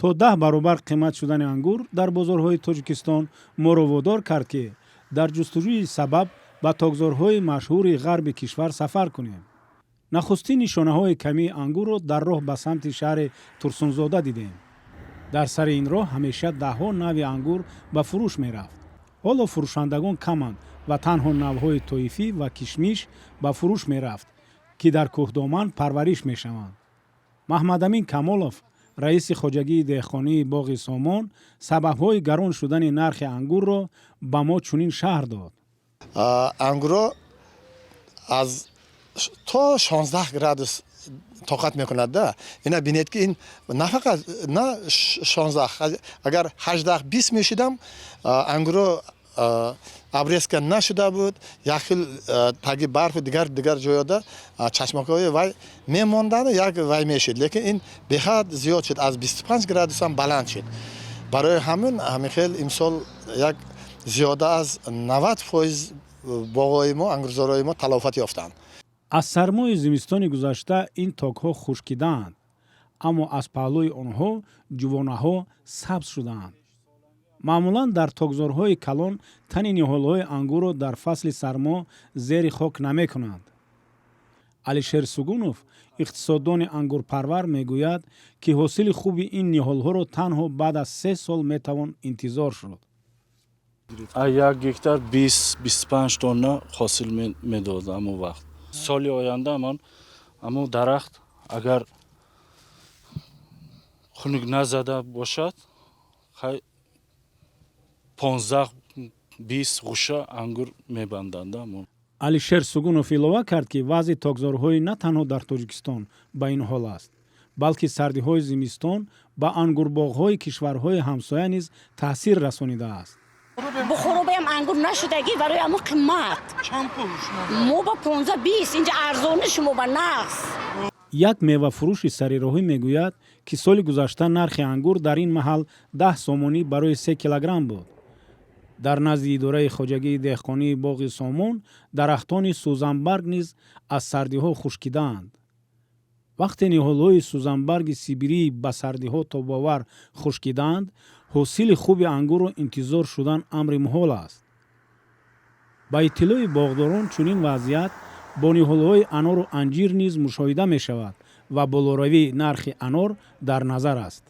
то 10 баробар қимат шудани ангур дар бозорҳои Тоҷикистон моро водор кард ки дар ҷустуҷӯи сабаб ба тогзорҳои машҳури ғарби кишвар сафар кунем. нахустин нишонаҳои камии ангурро дар роҳ ба самти шаҳри Турсунзода дидем. дар сари ин роҳ ҳамеша даҳҳо нави ангур ба фурӯш мерафт. ҳоло фурӯшандагон каманд ва танҳо навъҳои тоифӣ ва кишмиш ба фурӯш мерафт ки дар кӯҳдоман парвариш мешаванд. маҳмадамин камолов, раиси хоҷагии деҳқонии боғи Сомон, сабабҳои гарон шудани нархи ангурро ба мо чунин шаҳр дод. ангурро аз то 16 градус тоқат мекунад да. Ина бинед ки ин нафақат на 16, агар 18-20 мешидам, ангурро обрезка нашуда буд, як хел таги барф дигар ҷояда чашмакҳои вай мемондан, як вай мешид, лекин ин беҳад зиёд шуд, аз 25 градус ҳам баланд шуд. барои ҳамин ҳамихел имсол як зиёда аз 90% боғҳои мо, ангурзораи мо талофат ёфтанд. аз сармои зимистони гузашта ин токҳо хушкидаанд, аммо аз паҳлӯи онҳо ҷувонаҳо сабз шудаанд. маъмулан дар тогзорҳои калон тани ниҳолҳои ангурро дар фасли сармо зери хок намекунанд. алишер сугунов, иқтисоддони ангурпарвар, мегӯяд ки ҳосили хуби ин ниҳолҳоро танҳо баъд аз 3 сол метавон интизор шуд. як гектар 20-25 тонна ҳосил медод амон вақт. соли оянда амон дарахт агар хунук назада бошад 15-20 ғуша ангур мебанданд. алишер сугунов илова кард ки вазъи тогзорҳои на танҳо дар Тоҷикистон ба ин ҳол аст, балки сардиҳои зимистон ба ангурбоғҳои кишварҳои ҳамсоя низ таъсир расонидааст. бухоробаям ангур нашудагӣ барои амо қиммат. мо ба 15-20 инҷа арзони шумо ба нағз. як мевафурӯши сарироҳӣ мегӯяд ки соли гузашта нархи ангур дар ин маҳал 10 сомонӣ барои 3 килограмм буд. дар назди идораи хоҷагии деҳқонии боғи Сомон дарахтони сӯзанбарг низ аз сардиҳо хушкидаанд. вақте ниҳолҳои сӯзанбарги сибирӣ ба сардиҳо тобовар хушкидаанд, ҳосили хуби ангурро интизор шудан амри муҳол аст. ба иттилои боғдорон чунин вазъият бо ниҳолҳои анору анҷир низ мушоҳида мешавад ва болоравии нархи анор дар назар аст.